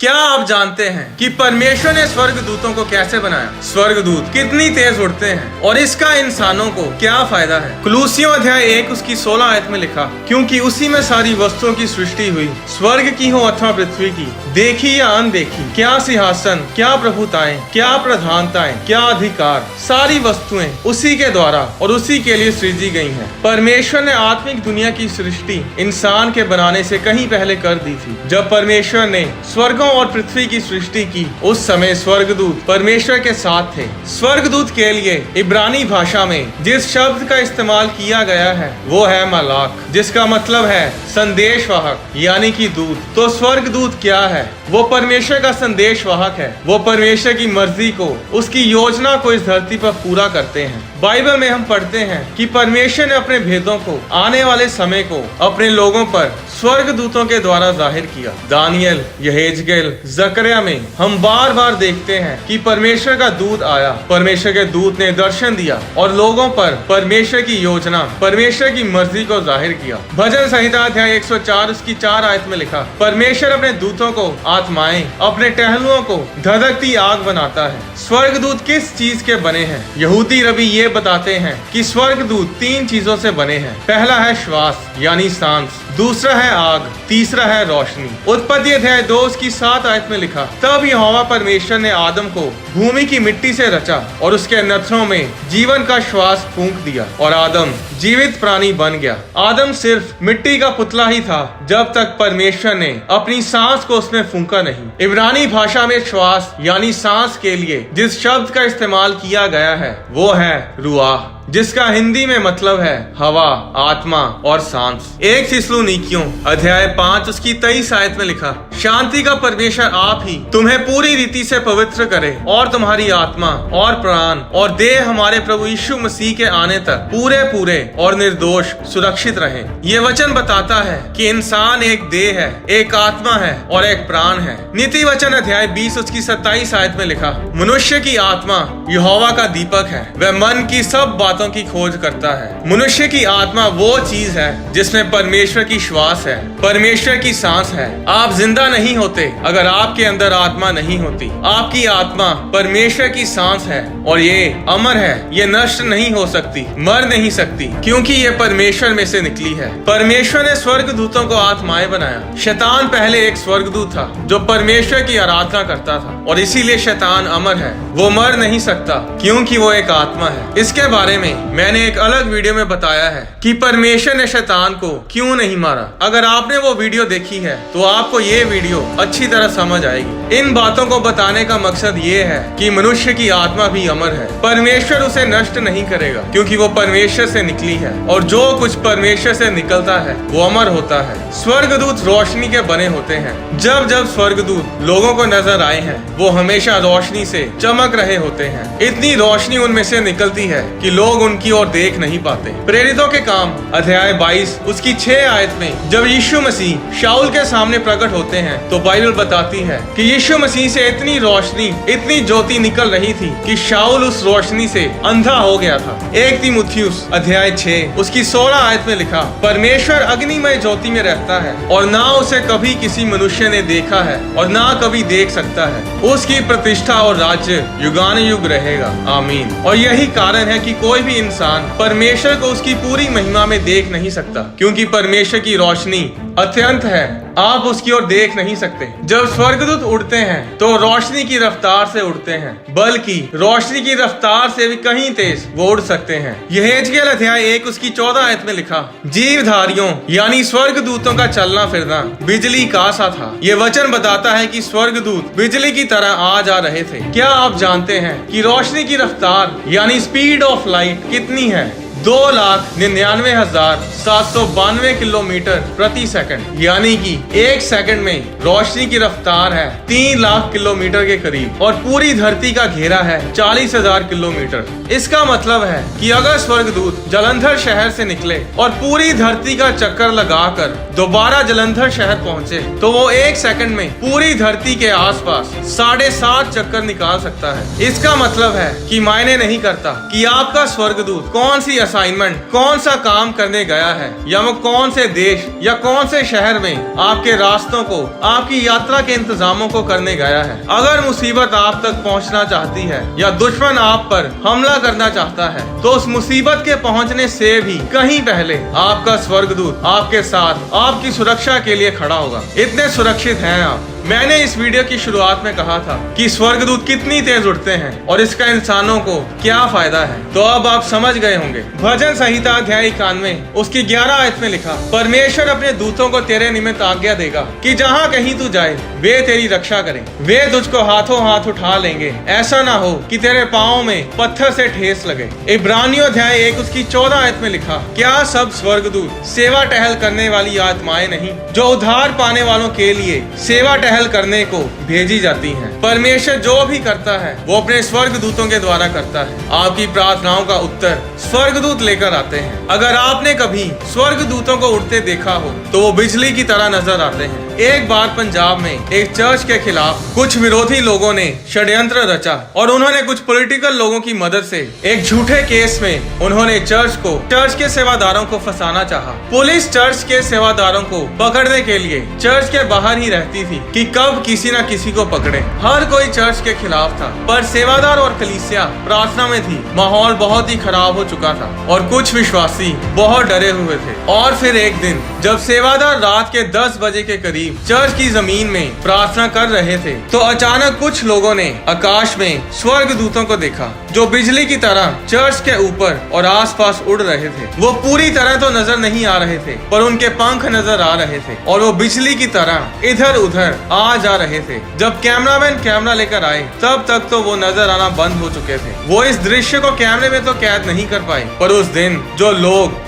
क्या आप जानते हैं कि परमेश्वर ने स्वर्ग दूतों को कैसे बनाया? स्वर्ग दूत कितनी तेज उड़ते हैं और इसका इंसानों को क्या फायदा है? कुलूसियों अध्याय 1 उसकी 16 आयत में लिखा, क्योंकि उसी में सारी वस्तुओं की सृष्टि हुई, स्वर्ग की हो अथवा पृथ्वी की, देखी या अनदेखी, क्या सिंहासन, क्या प्रभुताएं, क्या प्रधानताएं, क्या अधिकार, सारी वस्तुएं उसी के द्वारा और उसी के लिए सृजी गई हैं। परमेश्वर ने आत्मिक दुनिया की सृष्टि इंसान के बनाने से कहीं पहले कर दी थी। जब परमेश्वर ने स्वर्गों और पृथ्वी की सृष्टि की, उस समय स्वर्गदूत परमेश्वर के साथ थे। स्वर्गदूत के लिए इब्रानी भाषा में जिस शब्द का इस्तेमाल किया गया है वो है मलाक, जिसका मतलब है संदेशवाहक यानी कि दूत। तो स्वर्गदूत क्या है? वो परमेश्वर का संदेशवाहक है। वो परमेश्वर की मर्जी को, उसकी योजना को इस धरती पर पूरा करते हैं। बाइबल में हम पढ़ते हैं कि परमेश्वर ने अपने भेदों को, आने वाले समय को अपने लोगों पर स्वर्गदूतों के द्वारा जाहिर किया। दानियल, यहेजकेल, जकरिया में हम बार बार देखते हैं कि परमेश्वर का दूत आया, परमेश्वर के दूत ने दर्शन दिया और लोगों पर परमेश्वर की योजना, परमेश्वर की मर्जी को जाहिर किया। भजन संहिता अध्याय 104 उसकी 4 आयत में लिखा, परमेश्वर अपने दूतों को आत्माएं, अपने टहलुओं को धधकती आग बनाता है। स्वर्गदूत किस चीज के बने हैं? यहूदी रबी ये बताते हैं कि स्वर्गदूत 3 चीजों से बने हैं। पहला है श्वास यानी सांस, दूसरा है आग, तीसरा है रोशनी। उत्पत्ति अध्याय 2 उसकी 7 आयत में लिखा, तब यहोवा परमेश्वर ने आदम को भूमि की मिट्टी से रचा और उसके नथनों में जीवन का श्वास फूंक दिया और आदम जीवित प्राणी बन गया। आदम सिर्फ मिट्टी का पुतला ही था जब तक परमेश्वर ने अपनी सांस को उसमें फूंका नहीं। इब्रानी भाषा में श्वास यानी सांस के लिए जिस शब्द का इस्तेमाल किया गया है वो है रुआह, जिसका हिंदी में मतलब है हवा, आत्मा और सांस। 1 थिस्सलुनीकियों अध्याय 5 उसकी 23 आयत में लिखा, शांति का परमेश्वर आप ही तुम्हें पूरी रीति से पवित्र करे और तुम्हारी आत्मा और प्राण और देह हमारे प्रभु यीशु मसीह के आने तक पूरे पूरे और निर्दोष सुरक्षित रहे। ये वचन बताता है कि इंसान एक देह है, एक आत्मा है और एक प्राण है। नीति वचन अध्याय 20 उसकी 27 आयत में लिखा, मनुष्य की आत्मा यहोवा का दीपक है, वह मन की सब बातों की खोज करता है। मनुष्य की आत्मा वो चीज है जिसमें परमेश्वर की श्वास है, परमेश्वर की सांस है। आप जिंदा नहीं होते अगर आपके अंदर आत्मा नहीं होती। आपकी आत्मा परमेश्वर की सांस है और ये अमर है, ये नष्ट नहीं हो सकती, मर नहीं सकती, क्योंकि ये परमेश्वर में से निकली है। परमेश्वर ने स्वर्गदूतों को आत्माएं बनाया। शैतान पहले एक स्वर्गदूत था जो परमेश्वर की आराधना करता था और इसीलिए शैतान अमर है, वो मर नहीं सकता क्योंकि वो एक आत्मा है। इसके बारे में मैंने एक अलग वीडियो में बताया है कि परमेश्वर ने शैतान को क्यों नहीं मारा। अगर आपने वो वीडियो देखी है तो आपको ये वीडियो अच्छी तरह समझ आएगी। इन बातों को बताने का मकसद ये है कि मनुष्य की आत्मा भी अमर है, परमेश्वर उसे नष्ट नहीं करेगा क्योंकि वो परमेश्वर से निकली है और जो कुछ परमेश्वर से निकलता है वो अमर होता है। स्वर्गदूत रोशनी के बने होते हैं। जब जब स्वर्गदूत लोगों को नजर आए हैं वो हमेशा रोशनी से चमक रहे होते हैं। इतनी रोशनी उनमें से निकलती है कि लोग उनकी ओर देख नहीं पाते। प्रेरितों के काम अध्याय 22 उसकी 6 आयत में जब यीशु मसीह शाऊल के सामने प्रकट होते हैं तो बाइबल बताती है कि यीशु मसीह से इतनी रोशनी, इतनी ज्योति निकल रही थी कि शाऊल उस रोशनी से अंधा हो गया था। 1 तीमुथियुस अध्याय 6 उसकी 16 आयत में लिखा, परमेश्वर अग्निमय ज्योति में रहता है और ना उसे कभी किसी मनुष्य ने देखा है और ना कभी देख सकता है। उसकी प्रतिष्ठा और राज्य युगानुयुग रहेगा, आमीन। और यही कारण है कि कोई भी इंसान परमेश्वर को उसकी पूरी महिमा में देख नहीं सकता क्योंकि परमेश्वर की रोशनी अत्यंत है, आप उसकी ओर देख नहीं सकते। जब स्वर्गदूत उड़ते हैं तो रोशनी की रफ्तार से उड़ते हैं, बल्कि रोशनी की रफ्तार से भी कहीं तेज वो उड़ सकते हैं। यहेजकेल अध्याय 1 उसकी 14 आयत में लिखा, जीवधारियों यानी स्वर्गदूतों का चलना फिरना बिजली का सा था। ये वचन बताता है कि स्वर्गदूत बिजली की तरह आ जा रहे थे। क्या आप जानते हैं कि रोशनी की रफ्तार यानी स्पीड ऑफ लाइट कितनी है? 2,99,792 किलोमीटर प्रति सेकंड, यानी कि 1 सेकंड में रोशनी की रफ्तार है 3 लाख किलोमीटर के करीब और पूरी धरती का घेरा है 40,000 किलोमीटर। इसका मतलब है कि अगर स्वर्गदूत जलंधर शहर से निकले और पूरी धरती का चक्कर लगाकर दोबारा जलंधर शहर पहुंचे तो वो 1 सेकंड में पूरी धरती के आसपास 7.5 चक्कर निकाल सकता है। इसका मतलब है कि मायने नहीं करता कि आपका स्वर्गदूत कौन सी असाइनमेंट, कौन सा काम करने गया है, या वो कौन से देश या कौन से शहर में आपके रास्तों को, आपकी यात्रा के इंतजामों को करने गया है। अगर मुसीबत आप तक पहुंचना चाहती है या दुश्मन आप पर हमला करना चाहता है, तो उस मुसीबत के पहुंचने से भी कहीं पहले आपका स्वर्गदूत आपके साथ आपकी सुरक्षा के लिए खड़ा होगा। इतने सुरक्षित हैं आप। मैंने इस वीडियो की शुरुआत में कहा था कि स्वर्गदूत कितनी तेज उड़ते हैं और इसका इंसानों को क्या फायदा है, तो अब आप समझ गए होंगे। भजन संहिता अध्याय 91 उसकी 11 आयत में लिखा, परमेश्वर अपने दूतों को तेरे निमित्त आज्ञा देगा कि जहाँ कहीं तू जाए वे तेरी रक्षा करें, वे तुझको हाथों हाथ उठा लेंगे, ऐसा ना हो कि तेरे पाँव में पत्थर से ठेस लगे। इब्रानियों अध्याय 1 उसकी 14 आयत में लिखा, क्या सब स्वर्गदूत सेवा टहल करने वाली आत्माएं नहीं जो उद्धार पाने वालों के लिए सेवा टहल करने को भेजी जाती हैं। परमेश्वर जो भी करता है वो अपने स्वर्गदूतों के द्वारा करता है। आपकी प्रार्थनाओं का उत्तर स्वर्गदूत लेकर आते हैं। अगर आपने कभी स्वर्गदूतों को उड़ते देखा हो तो वो बिजली की तरह नजर आते हैं। एक बार पंजाब में एक चर्च के खिलाफ कुछ विरोधी लोगों ने षड्यंत्र रचा और उन्होंने कुछ पॉलिटिकल लोगों की मदद से एक झूठे केस में उन्होंने चर्च के सेवादारों को फंसाना चाहा। पुलिस चर्च के सेवादारों को पकड़ने के लिए चर्च के बाहर ही रहती थी कि कब किसी न किसी को पकड़े। हर कोई चर्च के खिलाफ था, पर सेवादार और कलीसिया प्रार्थना में थी। माहौल बहुत ही खराब हो चुका था और कुछ विश्वासी बहुत डरे हुए थे। और फिर एक दिन जब सेवादार रात के 10 बजे के करीब चर्च की जमीन में प्रार्थना कर रहे थे, तो अचानक कुछ लोगों ने आकाश में स्वर्गदूतों को देखा जो बिजली की तरह चर्च के ऊपर और आसपास उड़ रहे थे। वो पूरी तरह तो नजर नहीं आ रहे थे, पर उनके पंख नजर आ रहे थे और वो बिजली की तरह इधर उधर आ जा रहे थे। जब कैमरामैन कैमरा लेकर आए तब तक तो वो नजर आना बंद हो चुके थे। वो इस दृश्य को कैमरे में तो कैद नहीं कर पाए, पर उस दिन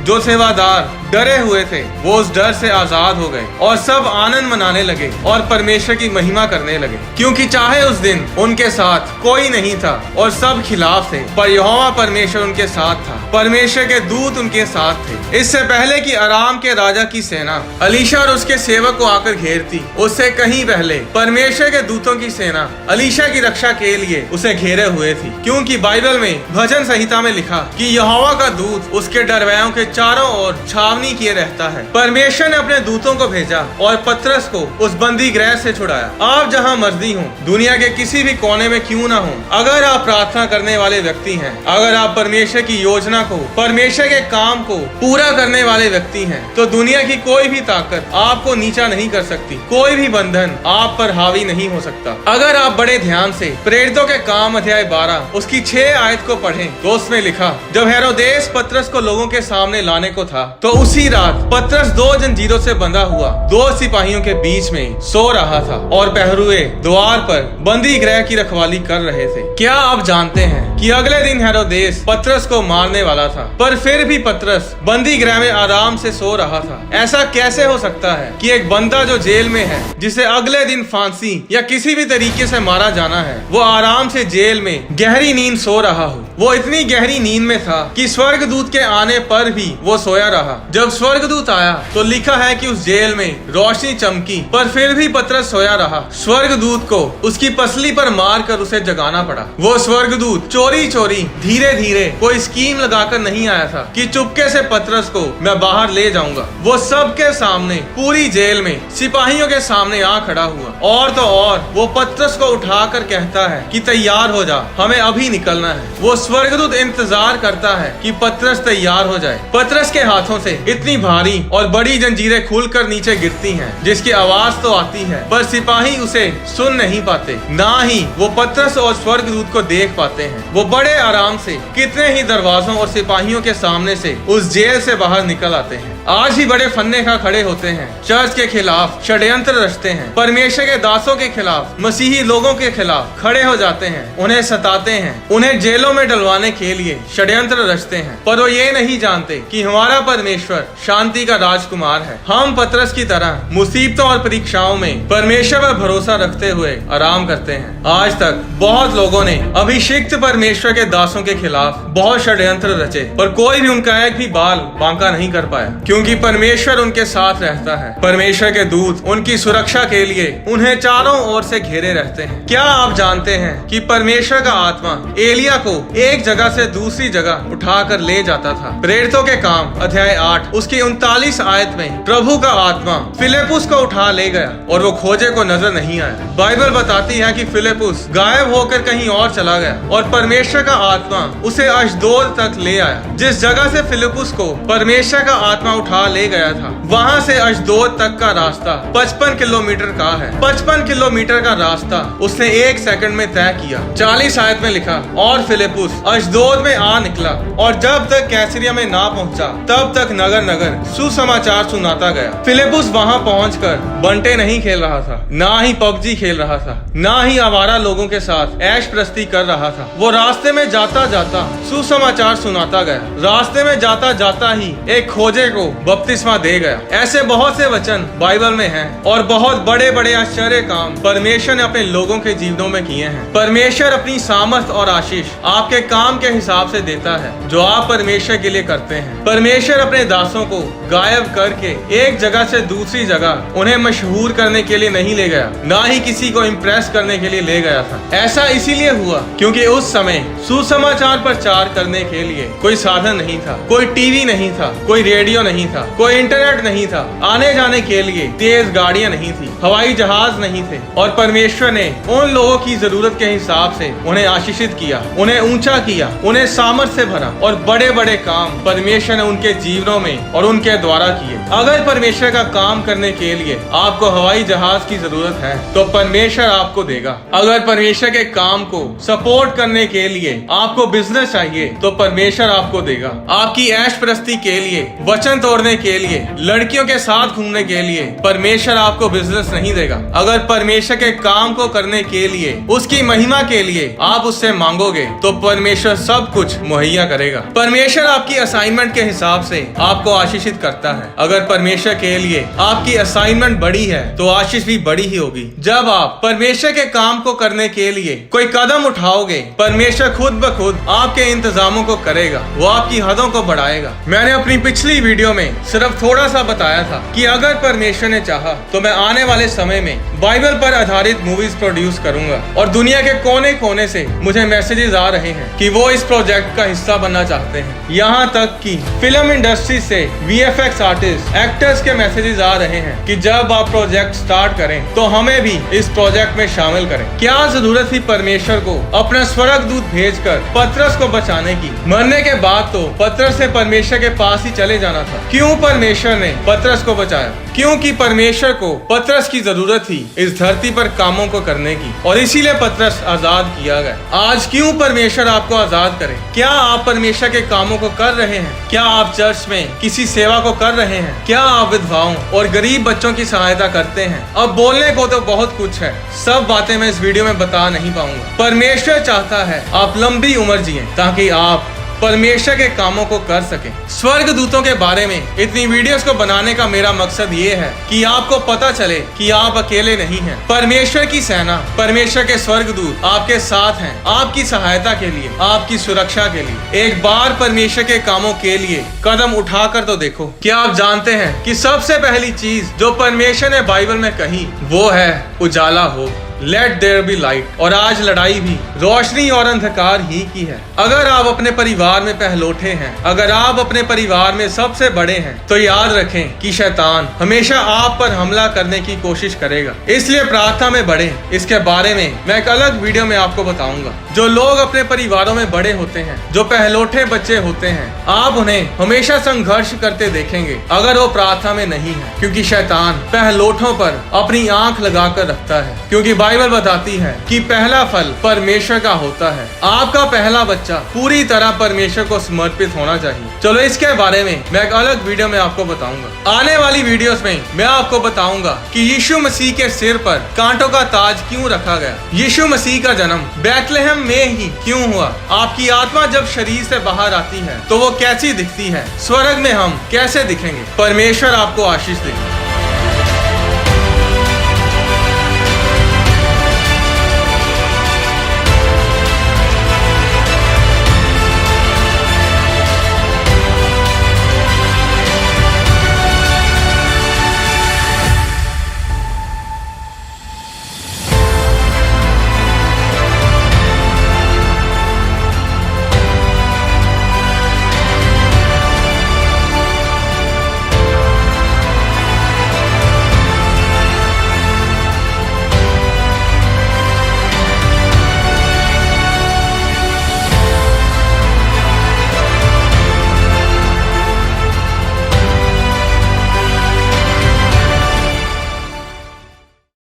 जो सेवादार डरे हुए थे वो उस डर से आजाद हो गए और सब आनंद मनाने लगे और परमेश्वर की महिमा करने लगे, क्योंकि चाहे उस दिन उनके साथ कोई नहीं था और सब खिलाफ थे, पर यहोवा परमेश्वर उनके साथ था। परमेश्वर के दूत उनके साथ थे। इससे पहले कि अराम के राजा की सेना अलीशा और उसके सेवक को आकर घेरती, उससे कहीं पहले परमेश्वर के दूतों की सेना अलीशा की रक्षा के लिए उसे घेरे हुए थी, क्योंकि बाइबल में भजन संहिता में लिखा कि यहोवा का दूत उसके डरवैयों के चारों ओर छावनी किए रहता है। परमेश्वर ने अपने दूतों को भेजा और पतरस को उस बंदी गृह से छुड़ाया। आप जहां मर्जी हो, दुनिया के किसी भी कोने में क्यों ना हो, अगर आप प्रार्थना करने वाले व्यक्ति हैं, अगर आप परमेश्वर की योजना को, परमेश्वर के काम को पूरा करने वाले व्यक्ति हैं, तो दुनिया की कोई भी ताकत आपको नीचा नहीं कर सकती। कोई भी बंधन आप पर हावी नहीं हो सकता। अगर आप बड़े ध्यान से प्रेरितों के काम अध्याय 12 उसकी 6 आयत को पढ़ें तो उसमें लिखा, जब हेरोदेस पतरस को लोगों के सामने लाने को था तो उसी रात पतरस 2 जंजीरों से बंधा हुआ 2 सिपाहियों के बीच में सो रहा था और पहरुए द्वार पर बंदी गृह की रखवाली कर रहे थे। क्या आप जानते हैं कि अगले दिन हेरोदेस पतरस को मारने वाला था, पर फिर भी पतरस बंदी गृह में आराम से सो रहा था। ऐसा कैसे हो सकता है कि एक बंदा जो जेल में है, जिसे अगले दिन फांसी या किसी भी तरीके से मारा जाना है, वो आराम से जेल में गहरी नींद सो रहा हो। वो इतनी गहरी नींद में था कि स्वर्गदूत के आने पर भी वो सोया रहा। जब स्वर्गदूत आया तो लिखा है कि उस जेल में रोशनी चमकी, पर फिर भी पतरस सोया रहा। स्वर्गदूत को उसकी पसली पर मारकर उसे जगाना पड़ा। वो स्वर्गदूत चोरी चोरी धीरे धीरे कोई स्कीम लगाकर नहीं आया था कि चुपके से पतरस को मैं बाहर ले जाऊंगा। वो सबके सामने, पूरी जेल में सिपाहियों के सामने आ खड़ा हुआ, और तो और वो पतरस को उठाकर कहता है कि तैयार हो जा, हमें अभी निकलना है। वो स्वर्गदूत इंतजार करता है कि पतरस तैयार हो जाए। पतरस के हाथों से इतनी भारी और बड़ी जंजीरें खुलकर नीचे गिरती हैं, जिसकी आवाज तो आती है, पर सिपाही उसे सुन नहीं पाते, ना ही वो पतरस और स्वर्गदूत को देख पाते हैं। वो बड़े आराम से कितने ही दरवाजों और सिपाहियों के सामने से उस जेल से बाहर निकल आते हैं। आज भी बड़े फन्ने खा खड़े होते हैं, चर्च के खिलाफ षड्यंत्र रचते हैं, परमेश्वर के दासों के खिलाफ, मसीही लोगों के खिलाफ खड़े हो जाते हैं, उन्हें सताते हैं, उन्हें जेलों में डलवाने के लिए षड्यंत्र रचते हैं। पर वो ये नहीं जानते कि हमारा परमेश्वर शांति का राजकुमार है। हम पतरस की तरह मुसीबतों और परीक्षाओं में परमेश्वर पर भरोसा रखते हुए आराम करते हैं। आज तक बहुत लोगों ने अभिषिक्त परमेश्वर के दासों के खिलाफ बहुत षड्यंत्र रचे, पर कोई भी उनका एक भी बाल बांका नहीं कर पाया, क्योंकि परमेश्वर उनके साथ रहता है। परमेश्वर के दूत उनकी सुरक्षा के लिए उन्हें चारों ओर से घेरे रहते हैं। क्या आप जानते हैं कि परमेश्वर का आत्मा एलिया को एक जगह से दूसरी जगह उठाकर ले जाता था। प्रेरितों के काम अध्याय 8 उसकी 39 आयत में प्रभु का आत्मा फिलिपुस को उठा ले गया और वो खोजे को नजर नहीं आया। बाइबल बताती है कि फिलिपुस गायब होकर कहीं और चला गया और परमेश्वर का आत्मा उसे अशदोद तक ले आया। जिस जगह से फिलिपुस को परमेश्वर का आत्मा उठा ले गया था, वहाँ से अशदोद तक का रास्ता 55 किलोमीटर का है। 55 किलोमीटर का रास्ता उसने 1 सेकंड में तय किया। 40 आयत में लिखा, और फिलिपुस अशदोद में आ निकला और जब तक कैसरिया में ना पहुंचा तब तक नगर नगर सुसमाचार सुनाता गया। फिलिपुस वहां पहुंचकर बंटे नहीं खेल रहा था, ना ही पबजी खेल रहा था, ना ही आवारा लोगों के साथ ऐश प्रस्ती कर रहा था। वो रास्ते में जाता जाता सुसमाचार सुनाता गया। रास्ते में जाता जाता ही एक खोजे को बपतिस्मा दे गया। ऐसे बहुत से वचन बाइबल में हैं और बहुत बड़े बड़े आश्चर्य काम परमेश्वर ने अपने लोगों के जीवनों में किए हैं। परमेश्वर अपनी सामर्थ और आशीष आपके काम के हिसाब से देता है जो आप परमेश्वर के लिए करते हैं। परमेश्वर अपने दासों को गायब करके एक जगह से दूसरी जगह उन्हें मशहूर करने के लिए नहीं ले गया, ना ही किसी को इम्प्रेस करने के लिए ले गया था। ऐसा इसीलिए हुआ क्योंकि उस समय सुसमाचार प्रचार करने के लिए कोई साधन नहीं था, कोई टीवी नहीं था, कोई रेडियो नहीं था, कोई इंटरनेट नहीं था, आने जाने के लिए तेज गाड़ियां नहीं थी, हवाई जहाज नहीं थे। और परमेश्वर ने उन लोगों की जरूरत के हिसाब से उन्हें आशीषित किया, उन्हें ऊंचा किया, उन्हें सामर्थ से भरा और बड़े बड़े काम परमेश्वर ने उनके जीवनों में और उनके द्वारा किए। अगर परमेश्वर का काम करने के लिए आपको हवाई जहाज की जरूरत है तो परमेश्वर आपको देगा। अगर परमेश्वर के काम को सपोर्ट करने के लिए आपको बिजनेस चाहिए तो परमेश्वर आपको देगा। आपकी ऐश प्रस्ती के लिए, वचन तोड़ने के लिए, लड़कियों के साथ घूमने के लिए परमेश्वर आपको बिजनेस नहीं देगा। अगर परमेश्वर के काम को करने के लिए, उसकी महिमा के लिए आप उससे मांगोगे तो परमेश्वर सब कुछ मुहैया करेगा। परमेश्वर आपकी असाइनमेंट के हिसाब से आपको आशीषित करता है। अगर परमेश्वर के लिए आपकी असाइनमेंट बड़ी है तो आशीष भी बड़ी ही होगी। जब आप परमेश्वर के काम को करने के लिए कोई कदम उठाओगे, परमेश्वर खुद ब खुद आपके इंतजामों को करेगा, वो आपकी हदों को बढ़ाएगा। मैंने अपनी पिछली वीडियो में सिर्फ थोड़ा सा बताया था कि अगर परमेश्वर ने चाहा तो मैं आने वाले समय में बाइबल पर आधारित मूवीज प्रोड्यूस करूंगा और दुनिया के कोने कोने से मुझे मैसेजेस आ रहे हैं कि वो इस प्रोजेक्ट का हिस्सा बनना चाहते हैं। यहाँ तक कि फिल्म इंडस्ट्री से VFX आर्टिस्ट, एक्टर्स के मैसेजेस आ रहे हैं कि जब आप प्रोजेक्ट स्टार्ट करें तो हमें भी इस प्रोजेक्ट में शामिल करें। क्या जरूरत थी परमेश्वर को अपना स्वर्गदूत भेजकर पतरस को बचाने की? मरने के बाद तो पतरस से परमेश्वर के पास ही चले जाना था। क्यों परमेश्वर ने पतरस को बचाया? क्योंकि परमेश्वर को पतरस की जरूरत थी इस धरती पर कामों को करने की और इसीलिए पतरस आजाद किया गया। आज क्यों परमेश्वर आपको आजाद करे? क्या आप परमेश्वर के कामों को कर रहे हैं? क्या आप चर्च में किसी सेवा को कर रहे हैं? क्या आप विधवाओं और गरीब बच्चों की सहायता करते हैं? अब बोलने को तो बहुत कुछ है, सब बातें मैं इस वीडियो में बता नहीं पाऊंगा। परमेश्वर चाहता है आप लंबी उम्र जिए ताकि आप परमेश्वर के कामों को कर सके। स्वर्ग दूतों के बारे में इतनी वीडियोस को बनाने का मेरा मकसद ये है कि आपको पता चले कि आप अकेले नहीं हैं। परमेश्वर की सेना, परमेश्वर के स्वर्ग दूत आपके साथ हैं, आपकी सहायता के लिए, आपकी सुरक्षा के लिए। एक बार परमेश्वर के कामों के लिए कदम उठाकर तो देखो। क्या आप जानते हैं कि सबसे पहली चीज जो परमेश्वर ने बाइबल में कही वो है उजाला हो, लेट देयर बी लाइट। और आज लड़ाई भी रोशनी और अंधकार ही की है। अगर आप अपने परिवार में पहलोठे हैं, अगर आप अपने परिवार में सबसे बड़े हैं, तो याद रखें कि शैतान हमेशा आप पर हमला करने की कोशिश करेगा। इसलिए प्रार्थना में बढ़े। इसके बारे में मैं एक अलग वीडियो में आपको बताऊंगा। जो लोग अपने परिवारों में बड़े होते हैं, जो पहलोठे बच्चे होते हैं, आप उन्हें हमेशा संघर्ष करते देखेंगे अगर वो प्रार्थना में नहीं है, क्योंकि शैतान पहलोठों पर अपनी आंख लगाकर रखता है। क्योंकि बाइबल बताती है कि पहला फल परमेश्वर का होता है। आपका पहला बच्चा पूरी तरह परमेश्वर को समर्पित होना चाहिए। चलो इसके बारे में मैं एक अलग वीडियो में आपको बताऊंगा। आने वाली वीडियोस में मैं आपको बताऊंगा कि यीशु मसीह के सिर पर कांटों का ताज क्यों रखा गया, यीशु मसीह का जन्म बैतलहम में ही क्यों हुआ, आपकी आत्मा जब शरीर से बाहर आती है तो वो कैसी दिखती है, स्वर्ग में हम कैसे दिखेंगे। परमेश्वर आपको आशीष दे।